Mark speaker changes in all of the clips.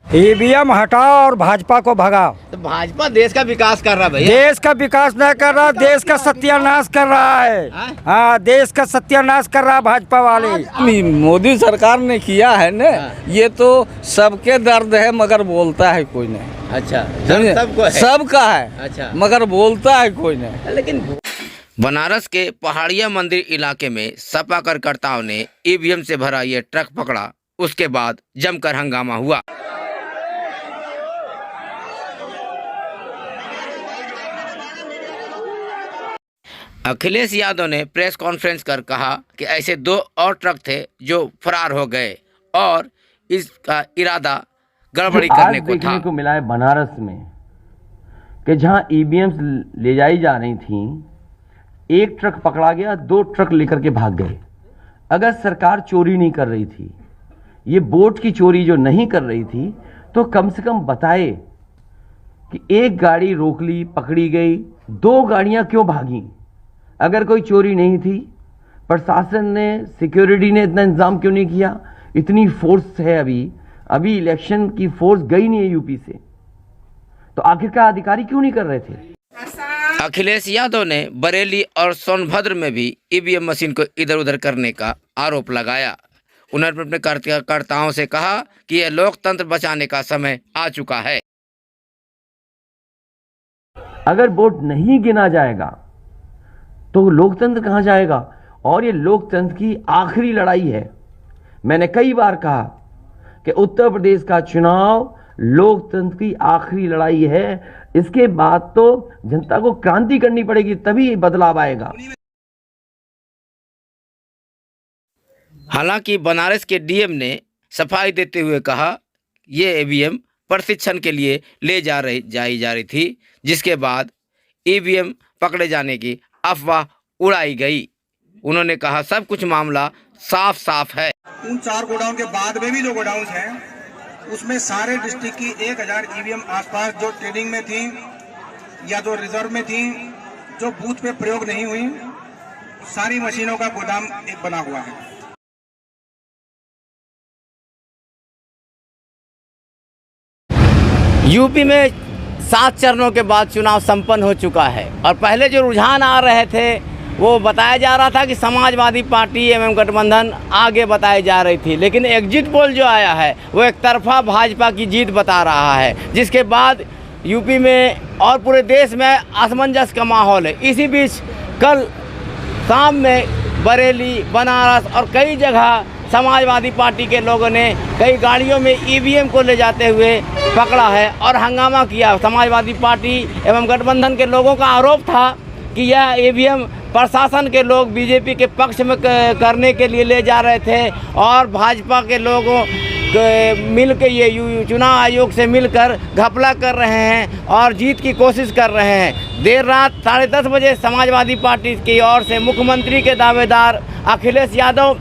Speaker 1: EVM हटाओ और भाजपा को भगाओ।
Speaker 2: तो भाजपा देश का विकास कर रहा है भैया।
Speaker 1: देश का विकास नहीं कर रहा, देश का सत्यानाश कर रहा है। हाँ, देश का सत्यानाश कर रहा भाजपा वाले।
Speaker 3: मोदी सरकार ने किया है न, ये तो सबके दर्द है मगर बोलता है कोई नहीं।
Speaker 2: अच्छा,
Speaker 3: सबका है।
Speaker 2: अच्छा,
Speaker 3: मगर बोलता है कोई नहीं।
Speaker 2: लेकिन बनारस के पहाड़िया मंदिर इलाके में सपा कार्यकर्ताओं ने ईवीएम से भरा ये ट्रक पकड़ा। उसके बाद जमकर हंगामा हुआ। अखिलेश यादव ने प्रेस कॉन्फ्रेंस कर कहा कि ऐसे 2 और ट्रक थे जो फरार हो गए और इसका इरादा गड़बड़ी करने को था।
Speaker 4: देखने को मिला है बनारस में कि जहां ईवीएम्स ले जाई जा रही थी, एक ट्रक पकड़ा गया, 2 ट्रक लेकर के भाग गए। अगर सरकार चोरी नहीं कर रही थी, ये बोट की चोरी जो नहीं कर रही थी, तो कम से कम बताए कि एक गाड़ी रोक ली, पकड़ी गई, 2 गाड़ियां क्यों भागी? अगर कोई चोरी नहीं थी, प्रशासन ने, सिक्योरिटी ने इतना इंतजाम क्यों नहीं किया? इतनी फोर्स है, अभी इलेक्शन की फोर्स गई नहीं है यूपी से, तो आखिरकार अधिकारी क्यों नहीं कर रहे थे?
Speaker 2: अखिलेश यादव ने बरेली और सोनभद्र में भी ईवीएम मशीन को इधर उधर करने का आरोप लगाया। उन्होंने अपने कार्यकर्ताओं से कहा कि यह लोकतंत्र बचाने का समय आ चुका है।
Speaker 4: अगर वोट नहीं गिना जाएगा तो लोकतंत्र कहां जाएगा? और ये लोकतंत्र की आखिरी लड़ाई है। मैंने कई बार कहा कि उत्तर प्रदेश का चुनाव लोकतंत्र की आखिरी लड़ाई है। इसके बाद तो जनता को क्रांति करनी पड़ेगी, तभी बदलाव आएगा।
Speaker 2: हालांकि बनारस के डीएम ने सफाई देते हुए कहा ये ईवीएम प्रशिक्षण के लिए ले जाई जा रही थी, जिसके बाद ईवीएम पकड़े जाने की अफवाह उड़ाई गई। उन्होंने कहा सब कुछ मामला साफ साफ है।
Speaker 5: उन 4 गोडाउन के बाद में भी जो गोडाउन हैं, उसमें सारे डिस्ट्रिक्ट की 1000 ईवीएम आसपास जो ट्रेडिंग में थी या जो रिजर्व में थी, जो बूथ पे प्रयोग नहीं हुई, सारी मशीनों का गोदाम एक बना हुआ है।
Speaker 2: यूपी में 7 चरणों के बाद चुनाव संपन्न हो चुका है और पहले जो रुझान आ रहे थे वो बताया जा रहा था कि समाजवादी पार्टी एवं गठबंधन आगे बताई जा रही थी, लेकिन एग्जिट पोल जो आया है वो एक तरफा भाजपा की जीत बता रहा है, जिसके बाद यूपी में और पूरे देश में असमंजस का माहौल है। इसी बीच कल शाम में बरेली, बनारस और कई जगह समाजवादी पार्टी के लोगों ने कई गाड़ियों में ईवीएम को ले जाते हुए पकड़ा है और हंगामा किया। समाजवादी पार्टी एवं गठबंधन के लोगों का आरोप था कि यह ईवीएम प्रशासन के लोग बीजेपी के पक्ष में करने के लिए ले जा रहे थे और भाजपा के लोगों मिल के ये चुनाव आयोग से मिलकर घपला कर रहे हैं और जीत की कोशिश कर रहे हैं। देर रात 10:30 बजे समाजवादी पार्टी की ओर से मुख्यमंत्री के दावेदार अखिलेश यादव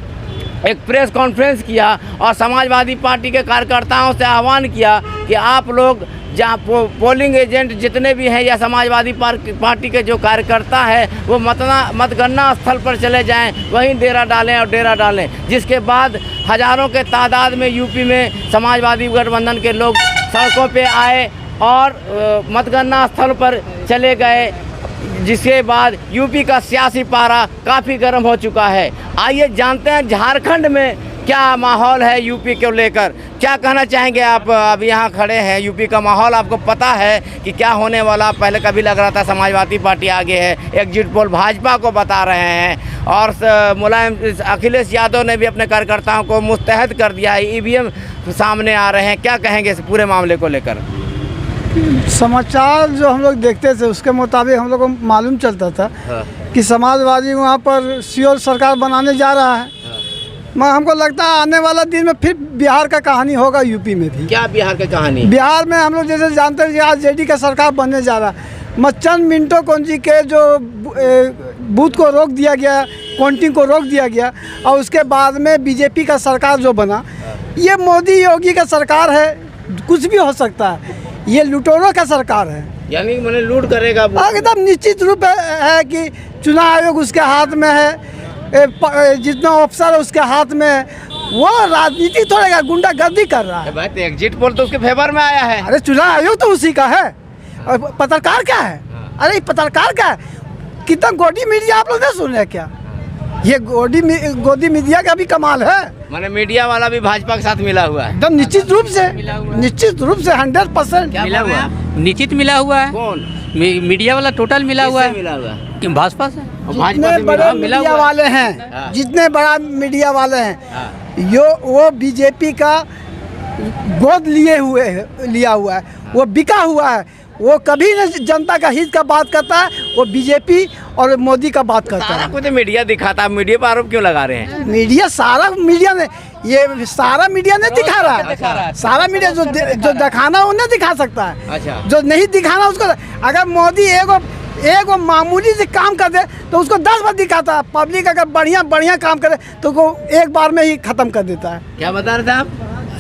Speaker 2: एक प्रेस कॉन्फ्रेंस किया और समाजवादी पार्टी के कार्यकर्ताओं से आह्वान किया कि आप लोग जहाँ पोलिंग एजेंट जितने भी हैं या समाजवादी पार्टी के जो कार्यकर्ता हैं वो मतगणना स्थल पर चले जाएं, वहीं डेरा डालें, जिसके बाद हज़ारों के तादाद में यूपी में समाजवादी गठबंधन के लोग सड़कों पे आए और मतगणना स्थल पर चले गए, जिसके बाद यूपी का सियासी पारा काफ़ी गर्म हो चुका है। आइए जानते हैं झारखंड में क्या माहौल है यूपी को लेकर। क्या कहना चाहेंगे आप? अभी यहाँ खड़े हैं, यूपी का माहौल आपको पता है कि क्या होने वाला। पहले कभी लग रहा था समाजवादी पार्टी आगे है, एग्जिट पोल भाजपा को बता रहे हैं और मुलायम अखिलेश यादव ने भी अपने कार्यकर्ताओं को मुस्तैद कर दिया है, ईवीएम सामने आ रहे हैं। क्या कहेंगे इस पूरे मामले को लेकर?
Speaker 6: समाचार जो हम लोग देखते थे उसके मुताबिक हम लोग को मालूम चलता था कि समाजवादी वहाँ पर श्योर सरकार बनाने जा रहा है। मैं हमको लगता है आने वाला दिन में फिर बिहार का कहानी होगा यूपी में भी।
Speaker 2: क्या बिहार की कहानी?
Speaker 6: बिहार में हम लोग जैसे जानते हैं कि आज जेडी का सरकार बनने जा रहा है। मच्चन मिंटो कौंजी के जो बूथ को रोक दिया गया, काउंटिंग को रोक दिया गया और उसके बाद में बीजेपी का सरकार जो बना, ये मोदी योगी का सरकार है। कुछ भी हो सकता है, ये लुटेरों का सरकार है।
Speaker 2: यानी मैंने लूट करेगा
Speaker 6: एकदम निश्चित रूप है कि चुनाव आयोग उसके हाथ में है, जितना अफसर है उसके हाथ में है वो राजनीति थोड़ा गुंडागर्दी कर रहा है।
Speaker 2: भाई तो एग्जिट पोल तो उसके फेवर में आया है।
Speaker 6: अरे चुनाव आयोग तो उसी का है। और पत्रकार क्या है? अरे पत्रकार क्या है? कितना गोदी मीडिया आप लोग नहीं सुन रहे क्या? ये गोदी मीडिया का भी कमाल है।
Speaker 2: माने मीडिया वाला भी भाजपा के साथ मिला हुआ है
Speaker 6: एकदम निश्चित रूप से 100%।
Speaker 2: मिला हुआ है।
Speaker 7: निश्चित मिला हुआ है।
Speaker 2: कौन
Speaker 7: मीडिया वाला टोटल मिला हुआ है।
Speaker 2: मिला हुआ है
Speaker 7: कि भाजपा से
Speaker 6: जितने बड़े मीडिया वाले हैं, जितने बड़ा मीडिया वाले हैं, वो बीजेपी का गोद लिया हुआ है, वो बिका हुआ है। वो कभी नहीं जनता का हित का बात करता है, वो बीजेपी और मोदी का बात करता
Speaker 2: सारा
Speaker 6: है।
Speaker 2: कुछ मीडिया दिखाता है। मीडिया पर आरोप क्यों लगा रहे हैं?
Speaker 6: मीडिया सारा मीडिया ने सारा मीडिया नहीं दिखा रहा है। सारा मीडिया जो दिखाना वो नहीं दिखा सकता है।
Speaker 2: अच्छा।
Speaker 6: जो नहीं दिखाना उसको, अगर मोदी एगो मामूली से काम कर दे तो उसको 10 बार दिखाता है। पब्लिक अगर बढ़िया काम करे तो वो एक बार में ही खत्म कर देता है।
Speaker 2: क्या बता रहे थे आप?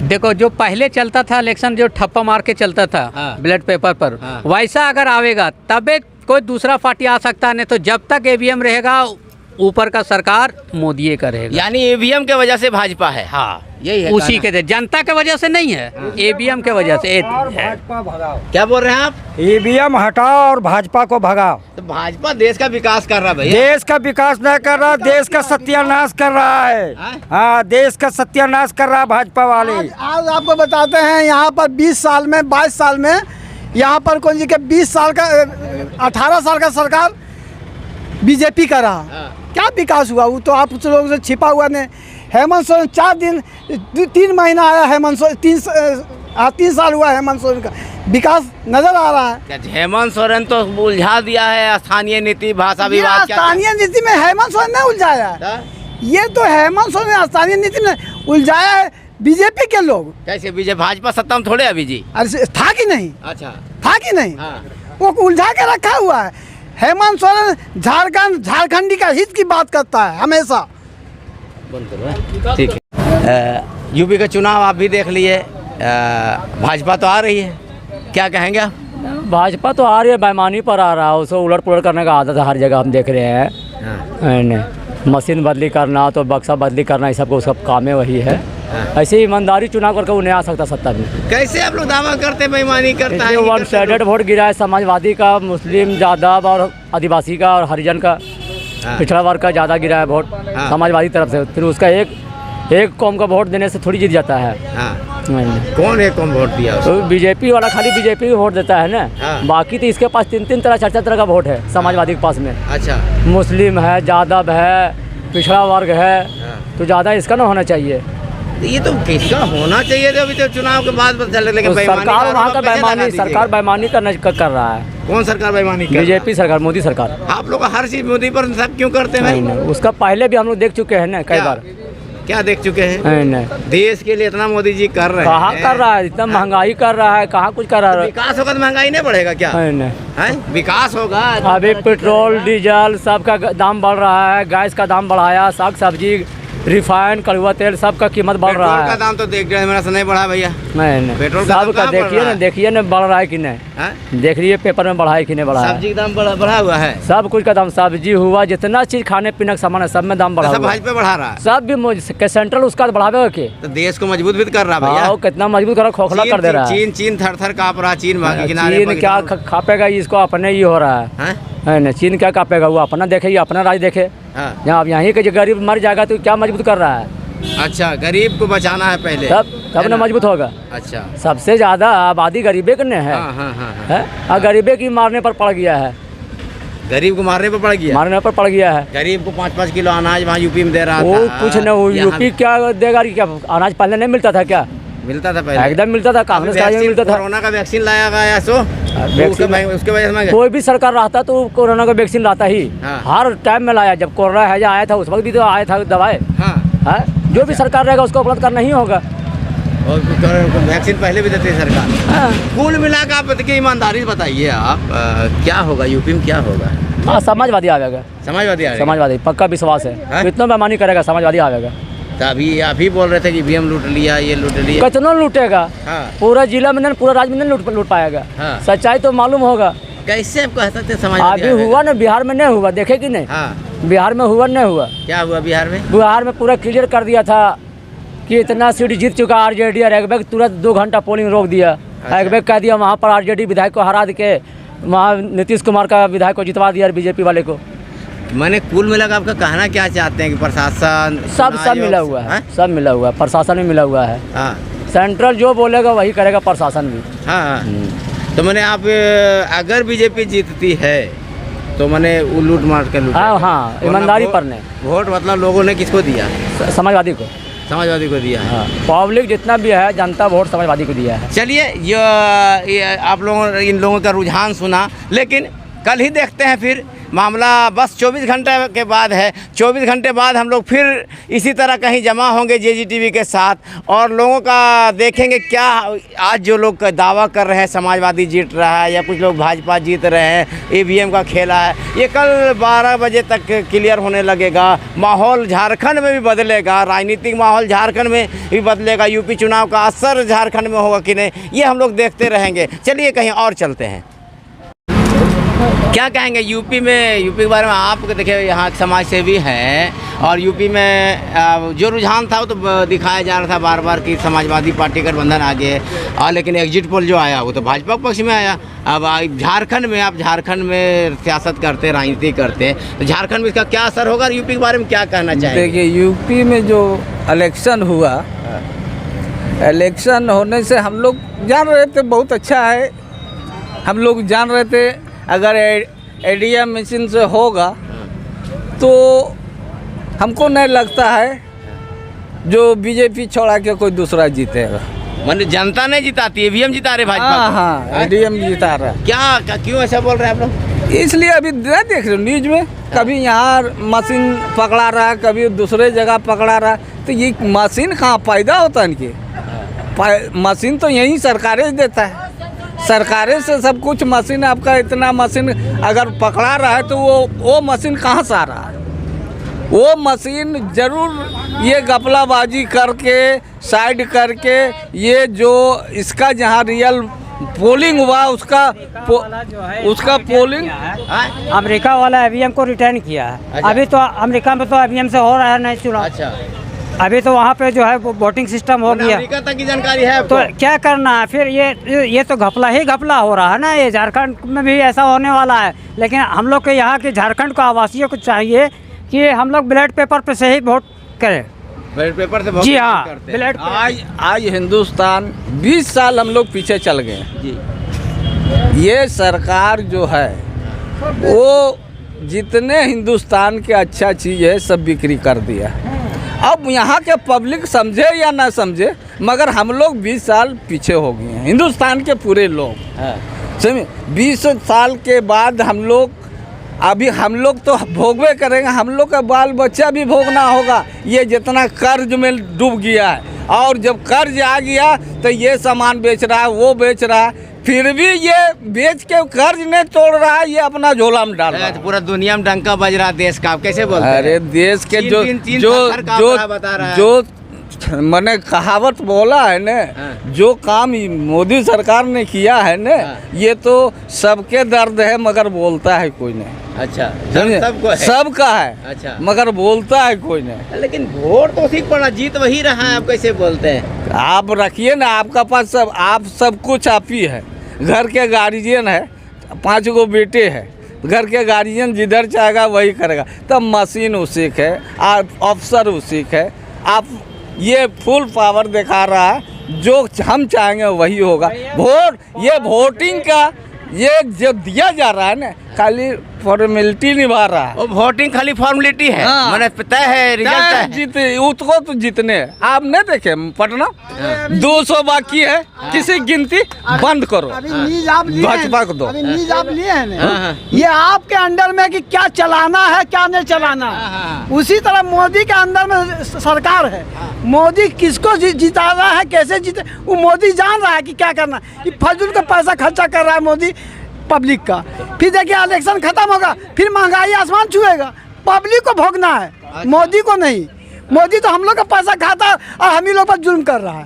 Speaker 7: देखो, जो पहले चलता था इलेक्शन, जो ठप्पा मार के चलता था बैलेट पेपर पर, वैसा अगर आवेगा तबे कोई दूसरा पार्टी आ सकता है। नहीं तो जब तक ईवीएम रहेगा, ऊपर का सरकार मोदी का रहेगा।
Speaker 2: यानी ईवीएम के वजह से भाजपा है। हाँ, यही है
Speaker 7: उसी के जनता के वजह से नहीं है, ईवीएम के वजह से।
Speaker 1: भाजपा भगाओ।
Speaker 2: क्या बोल रहे हैं आप?
Speaker 1: ईवीएम हटाओ और भाजपा को भगाओ।
Speaker 2: तो भाजपा देश का विकास कर रहा है भैया।
Speaker 1: देश का विकास नहीं कर रहा, देश का सत्यानाश कर रहा है। हाँ, देश का सत्यानाश कर रहा है भाजपा वाले।
Speaker 6: आज आपको बताते हैं, यहाँ पर 20 साल में 22 साल में यहाँ पर कौन जी के 20 साल का 18 साल का सरकार बीजेपी का रहा। क्या विकास हुआ? वो तो आप लोगों से छिपा हुआ नहीं। हेमंत सोरेन 3 महीना आया। हेमंत सोरेन 3 साल हुआ हेमंत सोरेन का। विकास नजर आ रहा है?
Speaker 2: हेमंत सोरेन तो उलझा दिया है स्थानीय नीति भाषा विभाग।
Speaker 6: स्थानीय नीति में हेमंत सोरेन ने उलझाया है। ये तो हेमंत सोरेन स्थानीय नीति में उलझाया है बीजेपी के लोग।
Speaker 2: कैसे? बीजेपी भाजपा सत्ता में थोड़े अभी जी।
Speaker 6: अरे था कि नहीं?
Speaker 2: अच्छा,
Speaker 6: था कि नहीं? वो उलझा के रखा हुआ है। हेमंत सोरेन झारखंडी का हित की बात करता है हमेशा।
Speaker 2: ठीक है। यूपी का चुनाव आप भी देख लिए। भाजपा तो आ रही है, क्या कहेंगे आप?
Speaker 7: भाजपा तो आ रही है, बेईमानी पर आ रहा है। उसे उलट पुलट करने का आदत है, हर जगह हम देख रहे हैं। मशीन बदली करना, तो बक्सा बदली करना, ये सब उसका काम है, वही है। ऐसे ईमानदारी चुनाव करके वो नहीं आ सकता सत्ता में।
Speaker 2: कैसे आप लोग दावा करते बेईमानी करता है?
Speaker 7: 1 साइडेड वोट गिरा है, समाजवादी का, मुस्लिम, यादव और आदिवासी का और हरिजन का, पिछड़ा वर्ग का ज़्यादा गिरा है वोट समाजवादी तरफ से। फिर उसका एक कौम का वोट देने से थोड़ी जीत जाता है।
Speaker 2: कौन एक कौम वोट दिया?
Speaker 7: तो बीजेपी वाला खाली बीजेपी वोट देता है ना। बाकी तो इसके पास 3 तरह 4 तरह का वोट है समाजवादी के पास में।
Speaker 2: अच्छा,
Speaker 7: मुस्लिम है, यादव है, पिछड़ा वर्ग है, तो ज़्यादा इसका ना होना चाहिए।
Speaker 2: ये तो किसका होना चाहिए था? अभी तो चुनाव के बाद पता चल, लेकिन
Speaker 7: सरकार वहाँ का सरकार बेईमानी कर रहा है।
Speaker 2: कौन सरकार बेईमानी?
Speaker 7: बीजेपी सरकार, मोदी सरकार।
Speaker 2: आप लोग हर चीज मोदी पर सब क्यों करते हैं?
Speaker 7: नहीं, उसका पहले भी हम लोग देख चुके हैं ना कई बार।
Speaker 2: क्या देख चुके हैं?
Speaker 7: नहीं,
Speaker 2: देश के लिए इतना मोदी जी कर रहे हैं।
Speaker 7: कहाँ कर रहा है? इतना महंगाई कर रहा है, कहाँ कुछ कर रहा है?
Speaker 2: विकास होगा तो महंगाई नहीं बढ़ेगा क्या?
Speaker 7: नहीं,
Speaker 2: विकास होगा।
Speaker 7: अभी पेट्रोल डीजल सबका दाम बढ़ रहा है, गैस का दाम बढ़ाया, साग सब्जी, रिफाइंड, कड़वा तेल सबका कीमत बढ़ रहा है।
Speaker 2: पेट्रोल का दाम तो देख रहे मेरा से नहीं बढ़ा भैया।
Speaker 7: नहीं,
Speaker 2: पेट्रोल का
Speaker 7: सबका देखिए ना बढ़ रहा है कि नहीं। देख रही है पेपर में बढ़ा है कि नहीं बढ़ा है।
Speaker 2: सब्जी का दाम बढ़ा हुआ है।
Speaker 7: सब कुछ का दाम, सब्जी हुआ, जितना चीज खाने पीने का सामान है सब में दाम बढ़ा हुआ है।
Speaker 2: भाजपा बढ़ा रहा है।
Speaker 7: सब भी सेंट्रल उसका बढ़ावे के
Speaker 2: तो देश को मजबूत भी कर रहा है भैया।
Speaker 7: कितना मजबूत कर रहा, खोखला कर दे रहा है।
Speaker 2: चीन थर काँप रहा। चीन
Speaker 7: चीन क्या खापेगा? इसको अपने ही हो रहा है ना। चीन क्या कापेगा? वो अपना देखे, अपना राज देखे। अब यहीं के जो गरीब मर जाएगा तो क्या मजबूत कर रहा है?
Speaker 2: अच्छा, गरीब को बचाना है पहले,
Speaker 7: तब ना मजबूत होगा।
Speaker 2: अच्छा,
Speaker 7: सबसे ज्यादा आबादी गरीबे के है। और गरीबे की मारने पर पड़ गया है।
Speaker 2: गरीब को मारने पर पड़ गया है। गरीब को 5-5 किलो अनाज वहाँ यूपी में दे रहा था।
Speaker 7: वो कुछ नहीं, यूपी क्या देगा? क्या अनाज पहले नहीं मिलता था? क्या
Speaker 2: मिलता था पहले? एकदम
Speaker 7: मिलता था। कांग्रेस का मिलता था।
Speaker 2: कोरोना का वैक्सीन लाया गया उसके वजह से
Speaker 7: कोई भी सरकार रहता तो कोरोना का वैक्सीन लाता ही। हर टाइम में लाया। जब कोरोना हैजा आया था उस वक्त भी तो आया था दवाई। जो भी सरकार रहेगा उसको उपलब्ध करना ही होगा।
Speaker 2: और वैक्सीन पहले भी देते सरकार। कुल मिलाकर आप देखिए, ईमानदारी से बताइए आप, क्या होगा यूपी में? क्या होगा?
Speaker 7: समाजवादी आवेगा। समाजवादी पक्का विश्वास है। कितना बेईमानी करेगा समाजवादी आवेगा।
Speaker 2: तो अभी आप ही बोल रहे थे कि ईवीएम लूट लिया, ये लूट लिया।
Speaker 7: कितना लूटेगा? पूरा जिला में नहीं, पूरा राज्य में नहीं लूट पाएगा। सच्चाई तो मालूम होगा।
Speaker 2: कैसे आप कह सकते समाजवादी?
Speaker 7: अभी हुआ ना, बिहार में नहीं हुआ, देखे कि नहीं? बिहार में हुआ नहीं हुआ?
Speaker 2: क्या हुआ बिहार में?
Speaker 7: बिहार में पूरा क्लियर कर दिया था कि इतना सीट जीत चुका आरजेडी और एक बैग तुरंत 2 घंटा पोलिंग रोक दिया। एक बैग कह दिया वहाँ पर आरजेडी विधायक को हरा के वहाँ नीतीश कुमार का विधायक को जितवा दिया बीजेपी वाले को।
Speaker 2: मैंने कुल मिला आपका कहना क्या चाहते हैं कि प्रशासन
Speaker 7: सब मिला हुआ है, सब मिला हुआ है, प्रशासन भी मिला हुआ है।
Speaker 2: हाँ
Speaker 7: सेंट्रल जो बोलेगा वही करेगा प्रशासन भी।
Speaker 2: हाँ तो मैंने आप अगर बीजेपी जीतती है तो मैंने वो लूट मार के लूट।
Speaker 7: हाँ ईमानदारी पर ने
Speaker 2: वोट मतलब लोगों ने किसको दिया?
Speaker 7: समाजवादी को।
Speaker 2: समाजवादी को दिया है।
Speaker 7: हाँ पब्लिक जितना भी है जनता वोट समाजवादी को दिया है।
Speaker 2: चलिए ये आप लोगों इन लोगों का रुझान सुना, लेकिन कल ही देखते हैं फिर मामला। बस 24 घंटे के बाद है, 24 घंटे बाद हम लोग फिर इसी तरह कहीं जमा होंगे JGTV के साथ और लोगों का देखेंगे क्या आज जो लोग दावा कर रहे हैं समाजवादी जीत रहा है या कुछ लोग भाजपा जीत रहे हैं, EVM का खेला है, ये कल 12 बजे तक क्लियर होने लगेगा। माहौल झारखंड में भी बदलेगा, राजनीतिक माहौल झारखंड में भी बदलेगा। यूपी चुनाव का असर झारखंड में होगा कि नहीं, ये हम लोग देखते रहेंगे। चलिए कहीं और चलते हैं। क्या कहेंगे यूपी के बारे में? आप देखिए यहाँ समाज सेवी हैं और यूपी में जो रुझान था वो तो दिखाया जा रहा था बार बार कि समाजवादी पार्टी गठबंधन आगे है, और लेकिन एग्जिट पोल जो आया वो तो भाजपा पक्ष में आया। अब झारखंड में आप झारखंड में सियासत करते, राजनीति करते हैं, तो झारखंड में इसका क्या असर होगा? यूपी के बारे में क्या कहना चाहेंगे?
Speaker 3: देखिए यूपी में जो इलेक्शन हुआ, इलेक्शन होने से हम लोग जान रहे थे बहुत अच्छा है। हम लोग जान रहे थे अगर ADM मशीन से होगा तो हमको नहीं लगता है जो बीजेपी छोड़ा के कोई दूसरा जीतेगा।
Speaker 2: मतलब जनता नहीं जिताती, EVM जिता रहे भाजपा।
Speaker 3: हाँ ADM जिता रहा है।
Speaker 2: क्या क्यों ऐसा बोल रहे हैं आप लोग?
Speaker 3: इसलिए अभी नहीं देख रहे न्यूज में, कभी यहाँ मशीन पकड़ा रहा, कभी दूसरे जगह पकड़ा रहा। तो ये मशीन कहाँ पैदा होता है इनकी? मशीन तो यही सरकारें देता है, सरकारें से सब कुछ। मशीन आपका इतना मशीन अगर पकड़ा रहा है तो वो मशीन कहाँ से आ रहा है? वो मशीन जरूर ये गपलाबाजी करके साइड करके ये जो इसका जहाँ रियल पोलिंग हुआ उसका पोलिंग
Speaker 1: अमेरिका वाला EVM को रिटर्न किया है।
Speaker 2: अच्छा।
Speaker 1: अभी तो अमेरिका में तो EVM से हो रहा है नहीं चुनाव।
Speaker 2: अच्छा,
Speaker 1: अभी तो वहाँ पे जो है वोटिंग सिस्टम हो गया।
Speaker 2: अमेरिका तक की जानकारी है
Speaker 1: तो
Speaker 2: आपको?
Speaker 1: क्या करना है फिर? ये तो घपला ही घपला हो रहा है ना। ये झारखंड में भी ऐसा होने वाला है, लेकिन हम लोग के यहाँ के झारखंड को आवासियों को चाहिए कि हम लोग बैलेट पेपर पे से ही वोट करें।
Speaker 2: बैलेट पेपर से वोट
Speaker 1: जी हाँ,
Speaker 2: करते हैं।
Speaker 1: बैलेट
Speaker 3: आज हिंदुस्तान 20 साल हम लोग पीछे चल गए
Speaker 2: जी।
Speaker 3: ये सरकार जो है वो जितने हिंदुस्तान के अच्छा चीज़ है सब बिक्री कर दिया। अब यहाँ के पब्लिक समझे या ना समझे, मगर हम लोग 20 साल पीछे हो गए हैं, हिंदुस्तान के पूरे लोग। समझे 20 साल के बाद हम लोग तो भोगवे करेंगे, हम लोग का बाल बच्चा भी भोगना होगा। ये जितना कर्ज में डूब गया है, और जब कर्ज आ गया तो ये सामान बेच रहा है, वो बेच रहा है, फिर भी ये बेच के कर्ज नहीं तोड़ रहा है, ये अपना झोला में डाल रहा है।
Speaker 2: तो पूरा दुनिया में डंका बज रहा है देश का। आप कैसे बोलते हैं?
Speaker 3: अरे देश के जो मैंने कहावत बोला है न, जो काम मोदी सरकार ने किया है न, ये तो सबके दर्द है मगर बोलता है कोई नहीं।
Speaker 2: अच्छा,
Speaker 3: समझे?
Speaker 2: सबको है,
Speaker 3: सबका है।
Speaker 2: अच्छा,
Speaker 3: मगर बोलता है कोई नहीं।
Speaker 2: लेकिन वोट तो ठीक पड़ा, जीत वही रहा है। आप कैसे बोलते हैं?
Speaker 3: आप रखिए ना, आपका पास सब कुछ आप ही है। घर के गार्जियन है, 5 गो बेटे हैं, घर के गार्जियन जिधर चाहेगा वही करेगा। तब मशीन उसी के, अफसर उसी के, आप ये फुल पावर दिखा रहा है, जो हम चाहेंगे वही होगा। ये वोटिंग का ये जो दिया जा रहा है ना, खाली फॉर्मेलिटी निभा रहा है।
Speaker 2: वो वोटिंग खाली फॉर्मेलिटी है।
Speaker 3: हाँ।
Speaker 2: मैंने तय है, रिजल्ट है।
Speaker 3: जीते उसको तो जीतने आप नहीं देखे पटना 200 बाकी है, किसी गिनती बंद करो,
Speaker 6: अभी न्यूज आप लिए
Speaker 3: भाजपा को दो।
Speaker 6: अभी न्यूज आप लिए हैं ना,
Speaker 2: हाँ।
Speaker 6: ये आपके अंडर में कि क्या चलाना है क्या नहीं चलाना है। उसी तरह मोदी के अंदर में सरकार है। मोदी किसको जिता रहा है, कैसे जीते, वो मोदी जान रहा है कि क्या करना है। ये फजूल का पैसा खर्चा कर रहा है मोदी पब्लिक का। फिर देखिए इलेक्शन खत्म होगा, फिर महंगाई आसमान छुएगा। पब्लिक को भोगना है, मोदी को नहीं। मोदी तो हम लोग का पैसा खाता है और हम ही लोग पर जुल्म कर रहा है।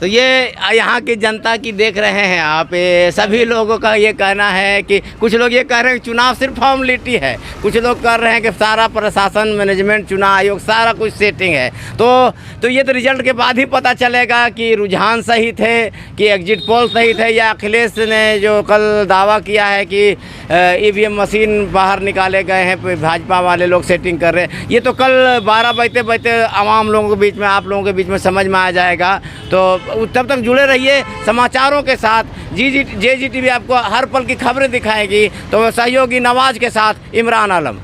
Speaker 2: तो ये यहाँ की जनता की देख रहे हैं आप, ये सभी लोगों का ये कहना है कि कुछ लोग ये कह रहे हैं कि चुनाव सिर्फ फॉर्मेलिटी है, कुछ लोग कर रहे हैं कि सारा प्रशासन, मैनेजमेंट, चुनाव आयोग सारा कुछ सेटिंग है। तो ये तो रिजल्ट के बाद ही पता चलेगा कि रुझान सही थे कि एग्जिट पोल सही थे, या अखिलेश ने जो कल दावा किया है कि ईवीएम मशीन बाहर निकाले गए हैं, भाजपा वाले लोग सेटिंग कर रहे हैं। ये तो कल 12 बजते बजते आवाम लोगों के बीच में, आप लोगों के बीच में समझ में आ जाएगा। तो तब तक जुड़े रहिए समाचारों के साथ। JGTV आपको हर पल की खबरें दिखाएगी। तो सहयोगी नवाज के साथ इमरान आलम।